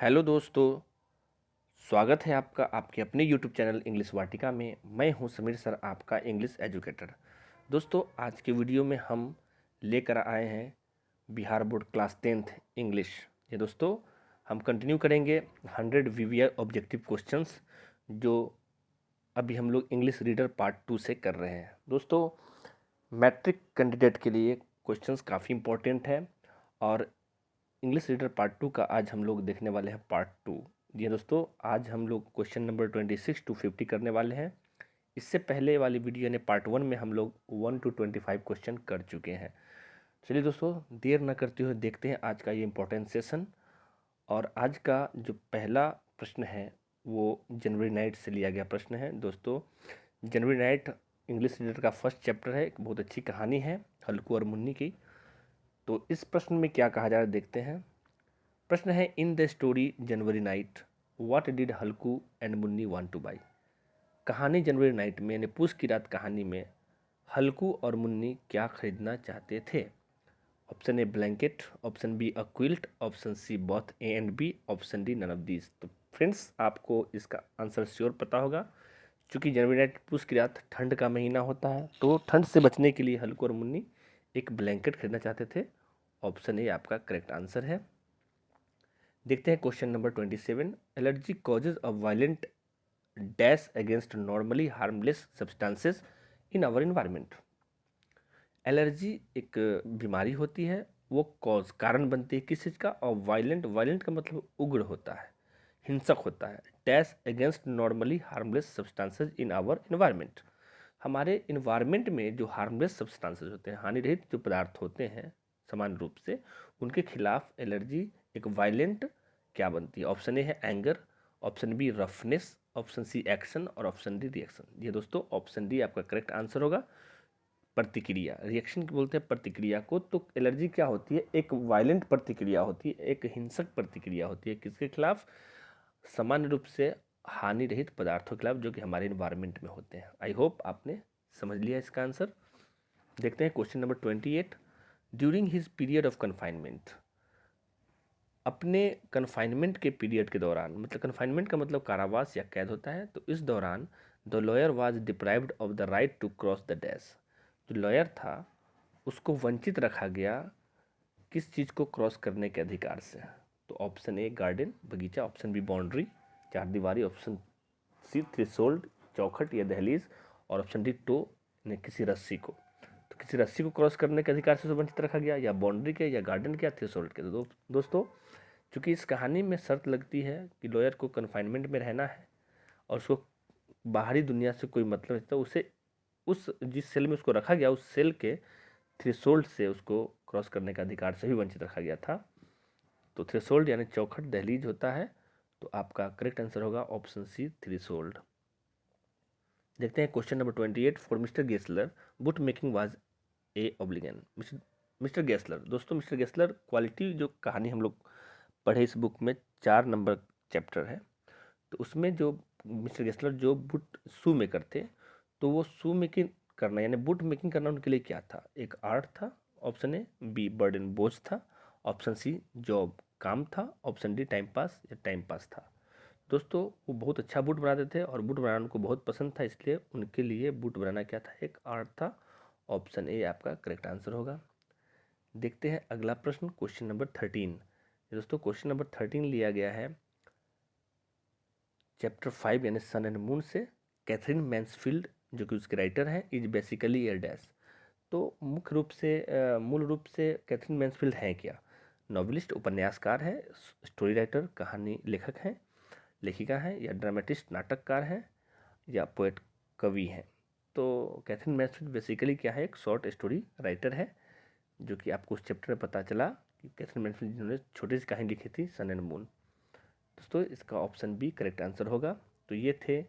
Hello दोस्तों, स्वागत है आपका आपके अपने यूट्यूब चैनल इंग्लिश वाटिका में। मैं हूं समीर सर, आपका इंग्लिश एजुकेटर। दोस्तों, आज के वीडियो में हम लेकर आए हैं Bihar board class 10th English. ये दोस्तों हम कंटिन्यू करेंगे 100 वीवीआई ऑब्जेक्टिव क्वेश्चंस जो अभी हम लोग इंग्लिश रीडर पार्ट 2 से कर रहे हैं। दोस्तों, मैट्रिक कैंडिडेट के लिए क्वेश्चंस काफ़ी इंपॉर्टेंट है और इंग्लिश रीडर पार्ट 2 का आज हम लोग देखने वाले हैं पार्ट 2। जी दोस्तों, आज हम लोग क्वेश्चन नंबर 26 to 50 करने वाले हैं। इससे पहले वाली वीडियो यानी पार्ट 1 में हम लोग 1 to 25 क्वेश्चन कर चुके हैं। चलिए दोस्तों, देर न करते हुए देखते हैं आज का ये इम्पोर्टेंट सेशन। और आज का जो पहला प्रश्न है वो जनवरी नाइट से लिया गया प्रश्न है। दोस्तों, जनवरी नाइट इंग्लिश रीडर का फर्स्ट चैप्टर है। एक बहुत अच्छी कहानी है हल्कू और मुन्नी की। तो इस प्रश्न में क्या कहा जा रहा है देखते हैं। प्रश्न है, in the story January night what did Halku and Munni want two by. कहानी जनवरी नाइट में यानी पूस की रात कहानी में हल्कू और मुन्नी क्या खरीदना चाहते थे। Option A blanket, option B a quilt, option C both A and B, option D none of these. तो फ्रेंड्स, आपको इसका आंसर श्योर पता होगा। क्योंकि जनवरी नाइट पूस की रात ठंड का महीना होता है, तो ठंड से बचने के लिए हल्कू और मुन्नी एक ब्लैंकेट खरीदना चाहते थे। ऑप्शन ए आपका करेक्ट आंसर है। देखते हैं question number 27। Allergy causes a violent dash against normally harmless substances in our environment. Allergy एक बीमारी होती है, वो कॉज कारण बनती है किस चीज़ का। और वायलेंट, वायलेंट का मतलब उग्र होता है, हिंसक होता है। Dash against normally harmless substances in our environment. हमारे इन्वायरमेंट में जो हार्मलेस सब्सटेंसेज होते हैं, हानि रहित जो पदार्थ होते हैं समान रूप से, उनके खिलाफ एलर्जी एक वायलेंट क्या बनती है। ऑप्शन ए है anger, option B roughness, option C action और ऑप्शन डी रिएक्शन। ये दोस्तों ऑप्शन डी आपका करेक्ट आंसर होगा। प्रतिक्रिया, रिएक्शन बोलते हैं प्रतिक्रिया को। तो एलर्जी क्या होती है, एक वायलेंट प्रतिक्रिया होती है, एक हिंसक प्रतिक्रिया होती है। किसके खिलाफ? सामान्य रूप से हानि रहित पदार्थों के खिलाफ जो कि हमारे इन्वायरमेंट में होते हैं। आई होप आपने समझ लिया इसका आंसर। देखते हैं question number 28। During his period of confinement, अपने कन्फाइनमेंट के पीरियड के दौरान, मतलब कन्फाइनमेंट का मतलब कारावास या कैद होता है, तो इस दौरान the lawyer was deprived of the right to cross the dash. जो लॉयर था उसको वंचित रखा गया किस चीज़ को क्रॉस करने के अधिकार से। तो ऑप्शन ए गार्डन बगीचा, ऑप्शन बी बाउंड्री चार दीवारी, ऑप्शन सी थ्रेशोल्ड चौखट या दहलीज, और ऑप्शन डी टो ने किसी रस्सी को। तो किसी रस्सी को क्रॉस करने के अधिकार से वंचित रखा गया, या बाउंड्री के, या गार्डन के, या थ्रेशोल्ड के। तो दोस्तों, चूंकि इस कहानी में शर्त लगती है कि लॉयर को कन्फाइनमेंट में रहना है और उसको बाहरी दुनिया से कोई मतलब नहीं, तो उसे उस जिस सेल में उसको रखा गया उस सेल के थ्रेशोल्ड से उसको क्रॉस करने का अधिकार से भी वंचित रखा गया था। तो थ्रेशोल्ड यानी चौखट दहलीज होता है। तो आपका करेक्ट आंसर होगा ऑप्शन सी थ्रेशोल्ड। देखते हैं question number 28। For Mr Gessler boot making was a obligation. Mr Gessler, दोस्तों मिस्टर गेस्लर क्वालिटी जो कहानी हम लोग पढ़े इस बुक में 4 नंबर चैप्टर है। तो उसमें जो मिस्टर गेस्लर जो बुट शू मेकर थे, तो वो शू मेकिंग करना यानी बुट मेकिंग करना उनके लिए क्या था, एक आर्ट था। ऑप्शन ए बी बर्डन बोझ था, ऑप्शन सी जॉब काम था, ऑप्शन डी टाइम पास या टाइम पास था। दोस्तों, वो बहुत अच्छा बूट बनाते थे और बूट बनाना उनको बहुत पसंद था, इसलिए उनके लिए बूट बनाना क्या था, एक आर्ट था। ऑप्शन ए आपका करेक्ट आंसर होगा। देखते हैं अगला प्रश्न, क्वेश्चन नंबर 13। दोस्तों क्वेश्चन नंबर 13 लिया गया है चैप्टर 5 यानी सन एंड मून से। कैथरीन मैंसफील्ड जो कि उसके राइटर हैं इज बेसिकली एयर डैश। तो मुख्य रूप से मूल रूप से कैथरीन मैंसफील्ड हैं क्या? नॉवलिस्ट, उपन्यासकार है, स्टोरी राइटर कहानी लेखक हैं, लेखिका हैं, या ड्रामेटिस्ट नाटककार हैं, या पोएट कवि हैं। तो कैथरीन मैंसफील्ड बेसिकली क्या है, एक शॉर्ट स्टोरी राइटर है, जो कि आपको उस चैप्टर में पता चला कि कैथरीन मैंसफील्ड जिन्होंने छोटी सी कहानी लिखी थी सन एंड मून। दोस्तों इसका ऑप्शन बी करेक्ट आंसर होगा। तो ये थे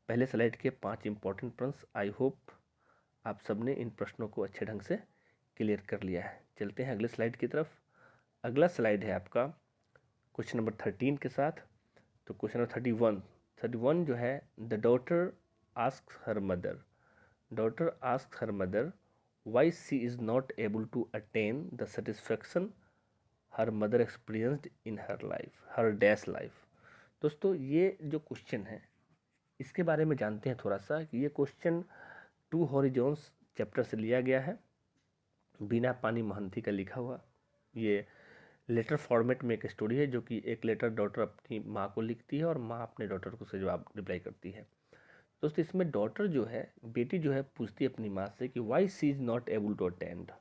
पहले स्लाइड के 5 इंपॉर्टेंट प्रश्न। आई होप आप सबने इन प्रश्नों को अच्छे ढंग से क्लियर कर लिया है। चलते हैं अगले स्लाइड की तरफ। अगला स्लाइड है आपका क्वेश्चन नंबर 13 के साथ। तो क्वेश्चन नंबर 31 जो है, the daughter asks her mother, daughter asks her mother why she is not able to attain the satisfaction her mother experienced in her life, her dash life. दोस्तों ये जो question है इसके बारे में जानते हैं थोड़ा सा कि ये क्वेश्चन टू हॉरिजॉन्स चैप्टर से लिया गया है, बीना पानी महंती का लिखा हुआ। ये लेटर फॉर्मेट में एक स्टोरी है जो कि एक लेटर डॉटर अपनी माँ को लिखती है और माँ अपने डॉटर को से जवाब रिप्लाई करती है। दोस्तों इसमें डॉटर जो है, बेटी जो है, पूछती है अपनी माँ से कि why she is not able to attend,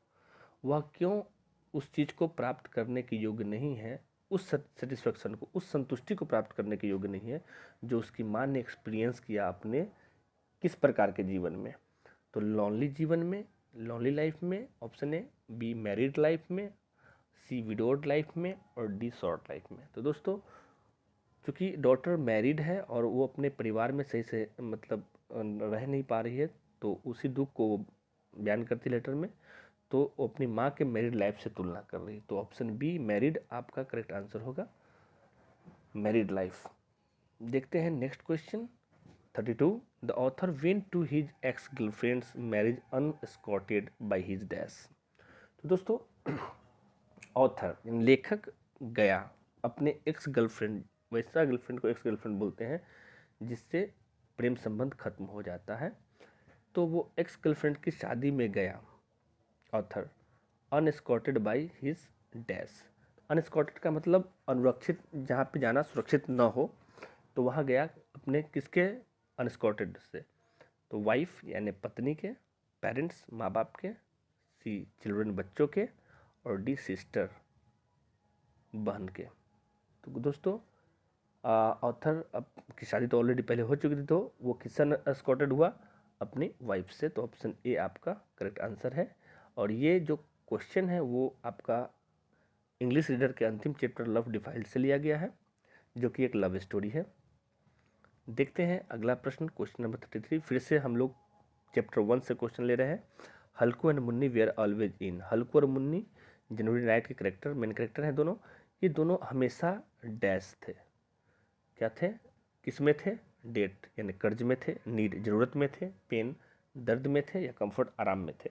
वह क्यों उस चीज़ को प्राप्त करने के योग्य नहीं है, उस सेटिस्फेक्शन को, उस संतुष्टि को प्राप्त करने के योग्य नहीं है जो उसकी माँ ने एक्सपीरियंस किया अपने किस प्रकार के जीवन में। तो लॉन्ली जीवन में, लॉन्ली लाइफ में, option A, be married life में, सी विडोड लाइफ में, और डी शॉर्ट लाइफ में। तो दोस्तों चूँकि डॉटर मैरिड है और वो अपने परिवार में सही से मतलब रह नहीं पा रही है, तो उसी दुख को वो बयान करती लेटर में, तो वो अपनी माँ के मैरिड लाइफ से तुलना कर रही है। तो ऑप्शन बी मैरिड आपका करेक्ट आंसर होगा, मैरिड लाइफ। देखते हैं next question 32। The author went to his ex girlfriend's marriage unescorted by his dash. तो दोस्तों ऑथर लेखक गया अपने एक्स गर्लफ्रेंड, वैसा गर्लफ्रेंड को एक्स गर्लफ्रेंड बोलते हैं जिससे प्रेम संबंध खत्म हो जाता है, तो वो एक्स गर्लफ्रेंड की शादी में गया ऑथर अनएस्कॉर्टेड बाय हिज डैश। अनएस्कॉर्टेड का मतलब अनुरक्षित, जहाँ पे जाना सुरक्षित न हो, तो वहाँ गया अपने किसके, अनएस्कॉर्टेड से, तो वाइफ यानी पत्नी के, पेरेंट्स माँ बाप के, सी चिल्ड्रन बच्चों के, और डी सिस्टर बहन के। तो दोस्तों ऑथर अब की शादी तो ऑलरेडी पहले हो चुकी थी, तो वो किससे एस्कॉर्टेड हुआ, अपनी वाइफ से। तो ऑप्शन ए आपका करेक्ट आंसर है। और ये जो क्वेश्चन है वो आपका इंग्लिश रीडर के अंतिम चैप्टर लव डिफाइल्ड से लिया गया है, जो कि एक लव स्टोरी है। देखते हैं अगला प्रश्न, क्वेश्चन नंबर 33। फिर से हम लोग चैप्टर 1 से क्वेश्चन ले रहे हैं। Halku and Munni were always in. Halku और मुन्नी जनवरी नाइट के करेक्टर, मेन करेक्टर हैं दोनों। ये दोनों हमेशा डैश थे, क्या थे, किस में थे, डेट यानी कर्ज में थे, नीड जरूरत में थे, पेन दर्द में थे, या कंफर्ट आराम में थे।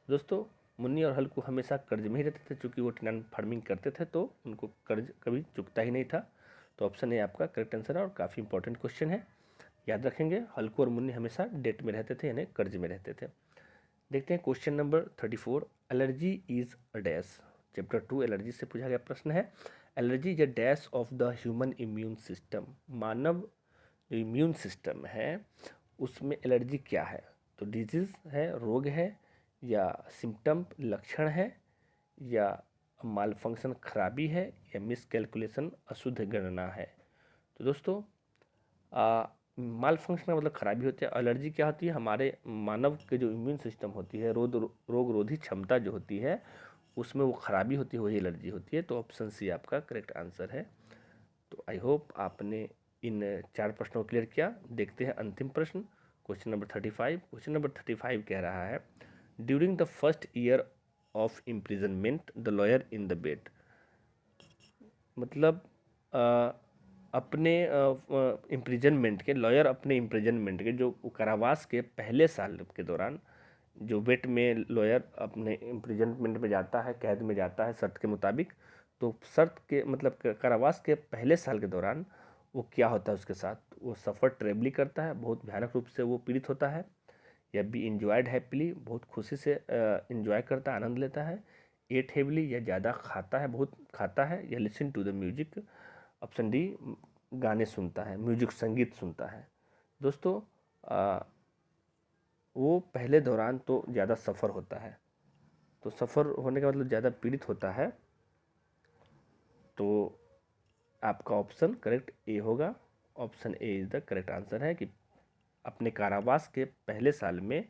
दोस्तों मुन्नी और हल्कू हमेशा कर्ज में ही रहते थे, चूँकि वो टिनान फार्मिंग करते थे तो उनको कर्ज कभी चुकता ही नहीं था। तो ऑप्शन ए आपका करेक्ट आंसर है और काफ़ी इंपॉर्टेंट क्वेश्चन है, याद रखेंगे। हल्कू और मुन्नी हमेशा डेट में रहते थे यानी कर्ज में रहते थे। देखते हैं question number 34। Allergy is a dash. Chapter 2 allergy से पूछा गया प्रश्न है, allergy is a dash of the human immune system. मानव जो इम्यून सिस्टम है उसमें एलर्जी क्या है, तो डिजीज है, रोग है, या सिम्टम लक्षण है, या माल फंक्शन खराबी है, या मिस कैलकुलेशन अशुद्ध गणना है। तो दोस्तों माल फंक्शन का मतलब खराबी होती है। एलर्जी क्या होती है, हमारे मानव के जो इम्यून सिस्टम होती है, रोग रोधी क्षमता जो होती है उसमें वो खराबी होती है, वही एलर्जी होती है। तो ऑप्शन सी आपका करेक्ट आंसर है। तो आई होप आपने इन 4 प्रश्नों को क्लियर किया। देखते हैं अंतिम प्रश्न, क्वेश्चन नंबर 35। क्वेश्चन नंबर 35 कह रहा है, during the first year of imprisonment the lawyer in the bed. मतलब अपने इम्प्रिजनमेंट के, लॉयर अपने इम्प्रिजनमेंट के, जो कारावास के पहले साल के दौरान, जो वेट में लॉयर अपने इम्प्रिजनमेंट में जाता है, कैद में जाता है शर्त के मुताबिक, तो शर्त के मतलब कारावास के पहले साल के दौरान वो क्या होता है उसके साथ, वो सफ़र ट्रेवली करता है, बहुत भयानक रूप से वो पीड़ित होता है, या बी इंजॉयड हैप्पीली, बहुत खुशी से इंजॉय करता है, आनंद लेता है, एट हेवली, या ज़्यादा खाता है, बहुत खाता है, या listen to the music, option D गाने सुनता है, म्यूजिक संगीत सुनता है। दोस्तों वो पहले दौरान तो ज़्यादा सफ़र होता है, तो सफ़र होने का मतलब ज़्यादा पीड़ित होता है, तो आपका ऑप्शन करेक्ट ए होगा। Option A is the correct answer है कि अपने कारावास के पहले साल में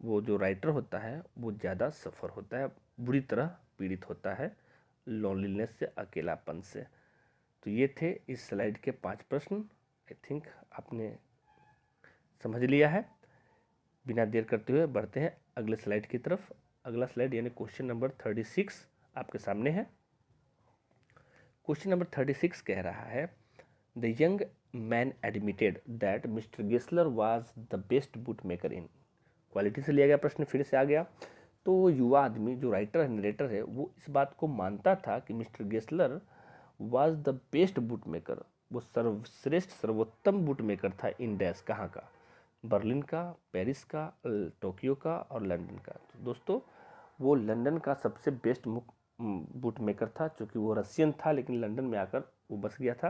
वो जो राइटर होता है वो ज़्यादा सफ़र होता है, बुरी तरह पीड़ित होता है लोनलीनेस से, अकेलापन से। तो ये थे इस स्लाइड के 5 प्रश्न। आई थिंक आपने समझ लिया है। बिना देर करते हुए बढ़ते हैं अगले स्लाइड की तरफ। अगला स्लाइड यानी क्वेश्चन नंबर 36 आपके सामने है। क्वेश्चन नंबर 36 कह रहा है, the young man admitted that mister Gessler was the best boot maker in. Quality से लिया गया प्रश्न फिर से आ गया। तो युवा आदमी जो राइटर है, नरेटर है, वो इस बात को मानता था कि mister Gessler was the best boot maker, वो सर्वश्रेष्ठ सर्वोत्तम बूट मेकर था इन डैश, कहाँ का, बर्लिन का, पेरिस का, टोक्यो का और लंदन का। तो दोस्तों वो लंदन का सबसे बेस्ट बूट मेकर था, क्योंकि वो रशियन था लेकिन लंदन में आकर वो बस गया था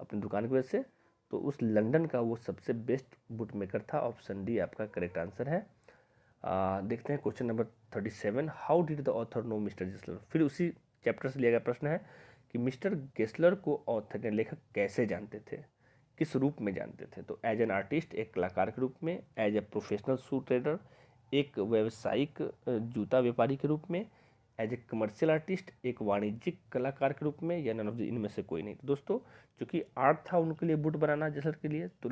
अपनी दुकान की वजह से। तो उस लंदन का वो सबसे बेस्ट बूट मेकर था। ऑप्शन डी आपका करेक्ट आंसर है। देखते हैं question number 37, how did the author know mister Gessler. फिर उसी चैप्टर से लिया गया प्रश्न है कि मिस्टर गेस्लर को ऑथर ने, लेखक, कैसे जानते थे, किस रूप में जानते थे। तो एज एन आर्टिस्ट, एक कलाकार के रूप में, as a professional shoe trader, एक व्यावसायिक जूता व्यापारी के रूप में, एज ए कमर्शियल आर्टिस्ट, एक वाणिज्यिक कलाकार के रूप में, या नन ऑफ द इनमें से कोई नहीं। तो दोस्तों चूंकि आर्ट था उनके लिए बूट बनाना जेस्लर के लिए, तो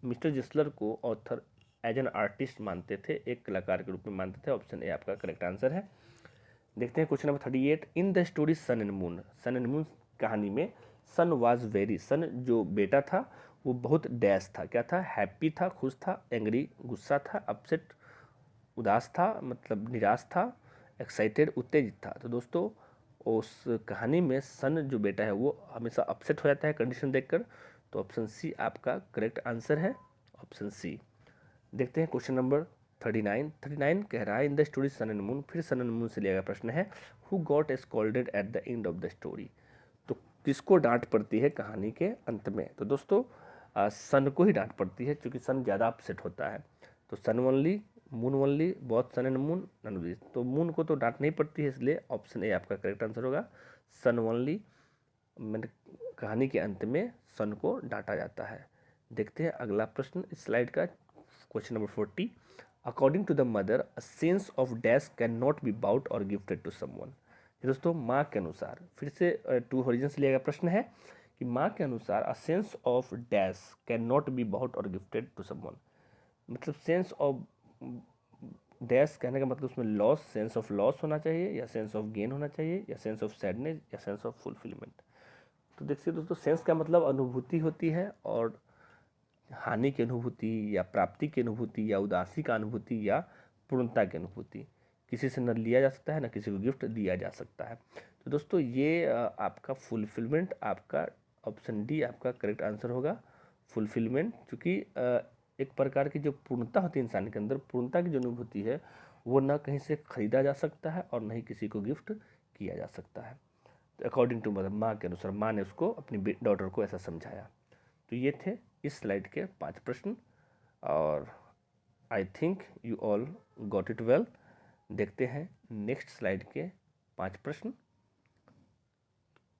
मिस्टर जेस्लर को ऑथर एज एन आर्टिस्ट मानते थे, एक कलाकार के रूप में मानते थे। ऑप्शन ए आपका करेक्ट आंसर है। देखते हैं question number 38, in the story sun and moon. Sun and moon कहानी में सन वाज वेरी, सन जो बेटा था वो बहुत डैश था, क्या था, हैप्पी था, खुश था, एंग्री गुस्सा था, अपसेट उदास था, मतलब निराश था, एक्साइटेड उत्तेजित था। तो दोस्तों उस कहानी में सन जो बेटा है वो हमेशा अपसेट हो जाता है कंडीशन देखकर। तो ऑप्शन सी आपका करेक्ट आंसर है, ऑप्शन सी। देखते हैं क्वेश्चन नंबर 39 कह रहा है in the story sun and moon. फिर सन एंड मून से लिया गया प्रश्न है, who got scolded at the end of the story. तो किसको डांट पड़ती है कहानी के अंत में। तो दोस्तों सन को ही डांट पड़ती है, क्योंकि सन ज़्यादा अपसेट होता है। तो sun only, moon only, both sun and moon, none of this. तो मून को तो डांट नहीं पड़ती है, इसलिए ऑप्शन ए आपका करेक्ट आंसर होगा, सन ओनली। मैंने कहानी के अंत में सन को डांटा जाता है। देखते हैं अगला प्रश्न इस स्लाइड का, question number 40, according to the mother a sense of dash can not be bought or gifted to someone. दोस्तों माँ के अनुसार, फिर से टू होरिजन से लिया गया प्रश्न है कि माँ के अनुसार a sense of dash can not be bought or gifted to someone, मतलब सेंस ऑफ डैश कहने का मतलब उसमें लॉस, सेंस ऑफ लॉस होना चाहिए, या सेंस ऑफ गेन होना चाहिए, या सेंस ऑफ सैडनेस, या सेंस ऑफ फुलफिलमेंट। तो देखिए दोस्तों सेंस का मतलब अनुभूति होती है, और हानि की अनुभूति, या प्राप्ति की अनुभूति, या उदासी का अनुभूति, या पूर्णता की अनुभूति। किसी से न लिया जा सकता है, न किसी को गिफ्ट दिया जा सकता है। तो दोस्तों ये आपका फुलफिलमेंट, आपका ऑप्शन डी आपका करेक्ट आंसर होगा, फुलफिलमेंट। क्योंकि एक प्रकार की जो पूर्णता होती है इंसान के अंदर, पूर्णता की जो अनुभूति है वो न कहीं से खरीदा जा सकता है और न ही किसी को गिफ्ट किया जा सकता है। तो अकॉर्डिंग टू मदर, माँ के अनुसार, माँ ने उसको, अपनी डॉटर को ऐसा समझाया। तो ये थे इस स्लाइड के 5 प्रश्न, और I think you all got it well. देखते हैं नेक्स्ट स्लाइड के 5 प्रश्न।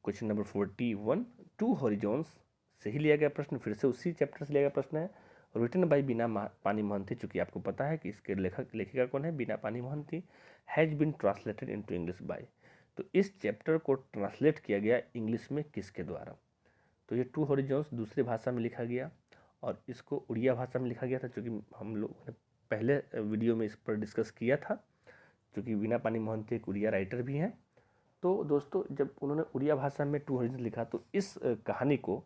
क्वेश्चन नंबर 41, टू हॉरिजॉन्स से ही लिया गया प्रश्न, फिर से उसी चैप्टर से लिया गया प्रश्न है, रिटन बाय बीना पानी मोहंती। चूँकि आपको पता है कि इसके लेखिका कौन है, Bina Pani Mohanty, has been translated into English by. तो इस चैप्टर को ट्रांसलेट किया गया इंग्लिश में किसके द्वारा। तो ये टू हॉरिजॉन्स दूसरी भाषा में लिखा गया, और इसको उड़िया भाषा में लिखा गया था, क्योंकि हम लोग ने पहले वीडियो में इस पर डिस्कस किया था, क्योंकि बीना पानी मोहंती एक उड़िया राइटर भी हैं। तो दोस्तों जब उन्होंने उड़िया भाषा में टू हॉरिजॉन्स लिखा, तो इस कहानी को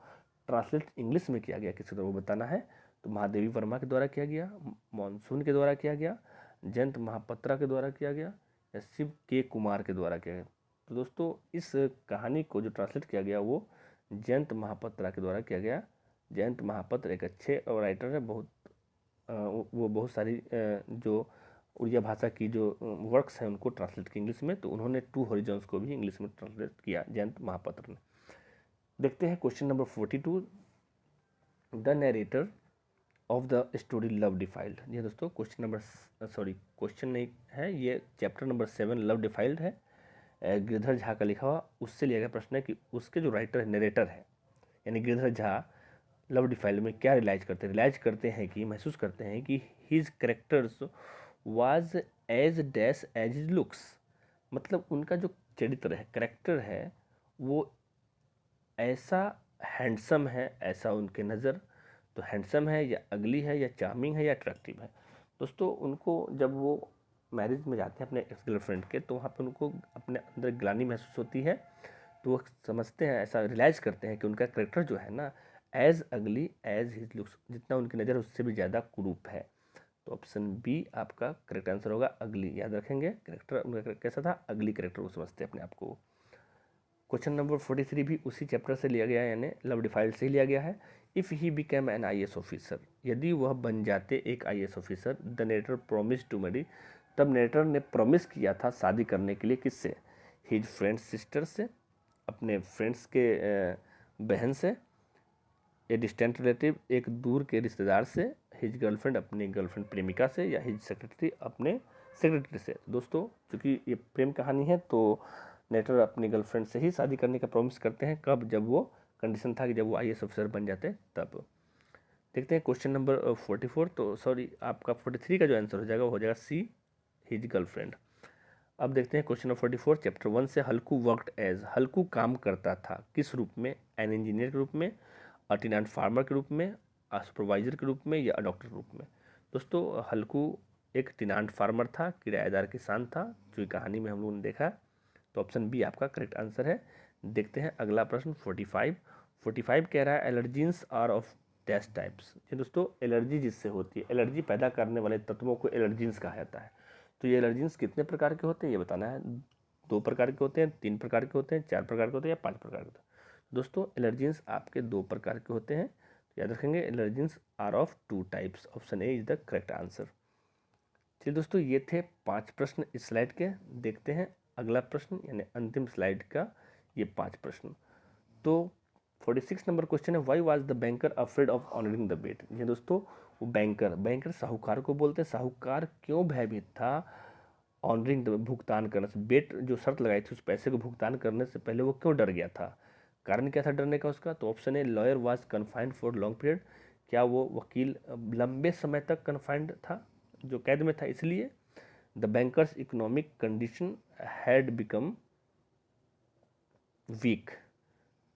ट्रांसलेट इंग्लिश में किया गया किसी तरह वो बताना है। तो महादेवी वर्मा के द्वारा किया गया, मानसून के द्वारा किया गया, जयंत महापात्रा के द्वारा किया गया, या शिव के कुमार के द्वारा किया गया। तो दोस्तों इस कहानी को जो ट्रांसलेट किया गया वो जयंत महापात्रा के द्वारा किया गया। जयंत महापात्र एक अच्छे राइटर है, वो बहुत सारी जो उड़िया भाषा की जो वर्क्स हैं उनको ट्रांसलेट किया इंग्लिश में। तो उन्होंने टू हॉरिजॉन्स को भी इंग्लिश में ट्रांसलेट किया, जयंत महापात्र ने। देखते हैं question number 42, the narrator of the story love defiled. ये दोस्तों क्वेश्चन नहीं है, ये चैप्टर नंबर 7 लव डिफाइल्ड है, गिरधर झा का लिखा हुआ। उससे लिया गया प्रश्न है कि उसके जो राइटर है, नरेटर है, यानी गिरधर झा, लव डिफाइल्ड में क्या रियलाइज करते हैं कि महसूस करते हैं कि his characters was as dash as his looks. मतलब उनका जो चरित्र है, करेक्टर है, वो ऐसा हैंडसम है, ऐसा उनके नज़र, तो हैंडसम है या अगली है या चार्मिंग है या अट्रैक्टिव है। दोस्तों उनको जब वो मैरिज में जाते हैं अपने एक्स गर्लफ्रेंड के, तो वहाँ पे उनको अपने अंदर ग्लानि महसूस होती है। तो वो समझते हैं, ऐसा रियलाइज़ करते हैं कि उनका करेक्टर जो है ना, एज अगली एज हिज लुक्स, जितना उनकी नज़र उससे भी ज़्यादा कुरूप है। तो ऑप्शन बी आपका करेक्ट आंसर होगा अगली। याद रखेंगे करेक्टर कैसा था, अगली करेक्टर को समझते हैं अपने आप को। क्वेश्चन नंबर 43 भी उसी चैप्टर से लिया गया है, यानी लव डिफाइल्ड से ही लिया गया है। If he became an IAS officer, यदि वह बन जाते एक IAS officer, the narrator promise to marry, तब नेटर ने प्रॉमिस किया था शादी करने के लिए किससे? हिज फ्रेंड्स सिस्टर से, अपने फ्रेंड्स के बहन से, ए डिस्टेंट रिलेटिव एक दूर के रिश्तेदार से, हिज गर्लफ्रेंड अपनी गर्लफ्रेंड प्रेमिका से, या हिज सेक्रेटरी अपने सेक्रेटरी से। दोस्तों चूँकि ये प्रेम कहानी है तो नेटर अपनी गर्लफ्रेंड से ही शादी करने का प्रॉमिस करते हैं। कब? जब वो कंडीशन था कि जब वो IAS ऑफिसर बन जाते तब। देखते हैं क्वेश्चन नंबर 44, तो सॉरी आपका 43 का जो आंसर हो जाएगा वो हो जाएगा सी, हिज गर्लफ्रेंड। अब देखते हैं क्वेश्चन नंबर 44 चैप्टर 1 से। हल्कू वर्कड एज, हल्कू काम करता था किस रूप में? एन इंजीनियर के रूप में, अ टेनेंट फार्मर के रूप में, अ सुपरवाइजर के रूप में, या डॉक्टर के रूप में। दोस्तों हल्कू एक टेनेंट फार्मर था, किराएदार किसान था, जो कहानी में हम लोगों ने देखा। तो ऑप्शन बी आपका करेक्ट आंसर है। देखते हैं अगला प्रश्न 45 कह रहा है एलर्जीन्स आर ऑफ डैश टाइप्स। ये दोस्तों एलर्जी जिससे होती है, एलर्जी पैदा करने वाले तत्वों को एलर्जीन्स कहा जाता है। तो ये एलर्जीन्स कितने प्रकार के होते हैं ये बताना है। 2 प्रकार के होते हैं, 3 प्रकार के होते हैं, 4 प्रकार के होते हैं, या 5 प्रकार के होते हैं। दोस्तों एलर्जीन्स आपके 2 प्रकार के होते हैं, याद रखेंगे allergens are of 2 types. Option A is the correct answer. चलिए दोस्तों ये थे 5 प्रश्न इस स्लाइड के। देखते हैं अगला प्रश्न यानी अंतिम स्लाइड का ये 5 प्रश्न। तो 46 नंबर क्वेश्चन है, why was the banker afraid of honouring the bet. ये दोस्तों वो बैंकर साहूकार को बोलते हैं, साहूकार क्यों भयभीत था ऑनरिंग द भुगतान करने से? बेट जो शर्त लगाई थी उस पैसे को भुगतान करने से पहले वो क्यों डर गया था? कारण क्या था डरने का उसका? तो option a lawyer was confined for long period, क्या वो वकील लंबे समय तक कन्फाइंड था, जो कैद में था इसलिए? The bankers economic condition had become weak,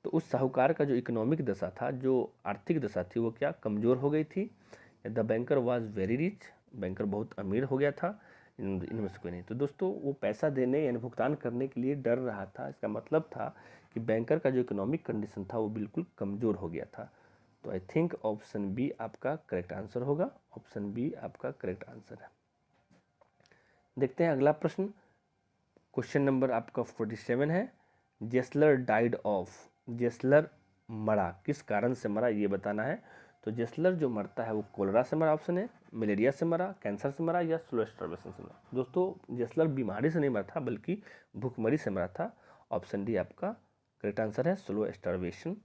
तो उस साहूकार का जो इकोनॉमिक दशा था, जो आर्थिक दशा थी, वो क्या कमज़ोर हो गई थी? The banker was very rich, banker बहुत अमीर हो गया था, इनमें से कोई नहीं। तो दोस्तों वो पैसा देने यानी भुगतान करने के लिए डर रहा था, इसका मतलब था कि बैंकर का जो इकोनॉमिक कंडीशन था वो बिल्कुल कमज़ोर हो गया था। तो आई थिंक ऑप्शन बी आपका करेक्ट आंसर होगा। ऑप्शन बी आपका करेक्ट आंसर है। देखते हैं अगला प्रश्न, क्वेश्चन नंबर आपका 47 है, जेस्लर डाइड ऑफ, जेस्लर मरा किस कारण से मरा ये बताना है। तो जेस्लर जो मरता है वो कोलरा से मरा, ऑप्शन है, मलेरिया से मरा, कैंसर से मरा, या स्लो स्टार्वेशन से मरा। दोस्तों जेस्लर बीमारी से नहीं मरा था बल्कि भूखमरी से मरा था। ऑप्शन डी आपका करेक्ट आंसर है, स्लो स्टार्वेशन।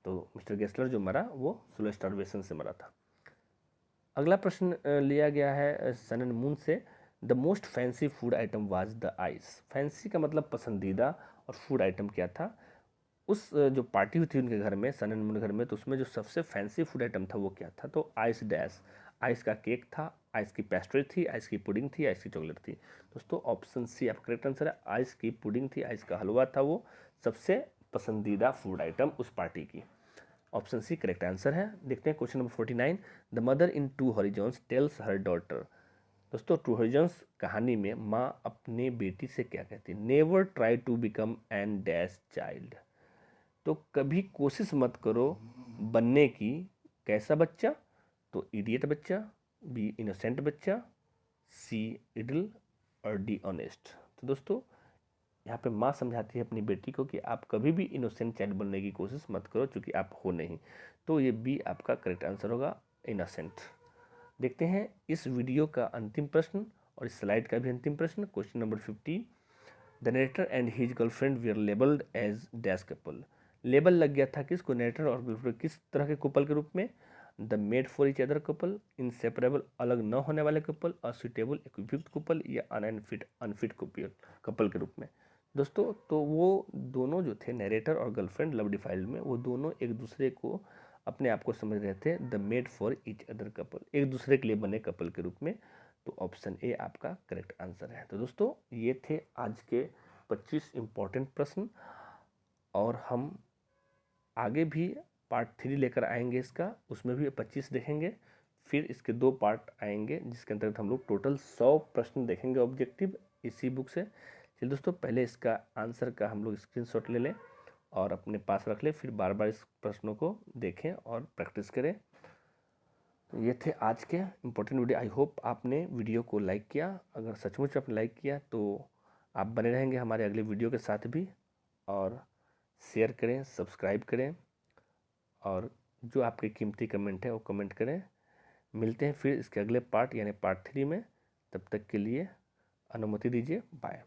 तो मिस्टर गेस्लर जो मरा वो स्लो स्टार्वेशन से मरा था। अगला प्रश्न लिया गया है सन एंड मून से, the most fancy food item was the ice. Fancy का मतलब पसंदीदा, और फूड आइटम क्या था? उस जो पार्टी हुई थी उनके घर में, सन एंड मून घर में, तो उसमें जो सबसे फैंसी फूड आइटम था वो क्या था? तो आइस डैश, आइस का केक था, आइस की पेस्ट्री थी, आइस की पुडिंग थी, आइस की चॉकलेट थी। दोस्तों ऑप्शन सी आपका करेक्ट आंसर है, आइस की पुडिंग थी, आइस का हलवा था, वो सबसे पसंदीदा फूड आइटम उस पार्टी की। ऑप्शन सी करेक्ट आंसर है। देखते हैं question number 49, the mother in two horizons tells her daughter. दोस्तों टू हॉरिजॉन्स कहानी में माँ अपने बेटी से क्या कहती है? Never try to become an dash child, तो कभी कोशिश मत करो बनने की कैसा बच्चा? तो इडियट बच्चा, बी इनोसेंट बच्चा, सी इडल, और डी ऑनेस्ट। तो दोस्तों यहाँ पे माँ समझाती है अपनी बेटी को कि आप कभी भी इनोसेंट चाइल्ड बनने की कोशिश मत करो क्योंकि आप हो नहीं। तो ये बी आपका करेक्ट आंसर होगा, इनोसेंट। देखते हैं इस वीडियो का अंतिम प्रश्न और इस स्लाइड का भी अंतिम प्रश्न, question number 50, the narrator and his girlfriend were labelled as dash couple. Label लग गया था किसको? नरेटर और गर्लफ्रेंड किस तरह के कपल के रूप में? The made for each other couple, inseparable अलग न होने वाले कपल, असुटेबल एक उपयुक्त कपल, या अनफिट अनफिट कपल के रूप में। दोस्तों तो वो दोनों जो थे नरेटर और गर्लफ्रेंड लव डिफाइल्ड में, वो दोनों एक दूसरे को अपने आप को समझ रहे थे the made for each other couple, एक दूसरे के लिए बने कपल के रूप में। तो ऑप्शन ए आपका करेक्ट आंसर है। तो दोस्तों ये थे आज के 25 इम्पॉर्टेंट प्रश्न, और हम आगे भी पार्ट 3 लेकर आएंगे इसका, उसमें भी 25 देखेंगे। फिर इसके 2 पार्ट आएंगे जिसके अंतर्गत हम लोग टोटल 100 प्रश्न देखेंगे ऑब्जेक्टिव इसी बुक से। चलिए दोस्तों पहले इसका आंसर का हम लोग स्क्रीनशॉट ले लें और अपने पास रख लें, फिर बार बार इस प्रश्नों को देखें और प्रैक्टिस करें। ये थे आज के इम्पोर्टेंट वीडियो। आई होप आपने वीडियो को लाइक किया। अगर सचमुच आपने लाइक किया तो आप बने रहेंगे हमारे अगले वीडियो के साथ भी, और शेयर करें, सब्सक्राइब करें, और जो आपके कीमती कमेंट है वो कमेंट करें। मिलते हैं फिर इसके अगले पार्ट यानी पार्ट 3 में। तब तक के लिए अनुमति दीजिए। बाय।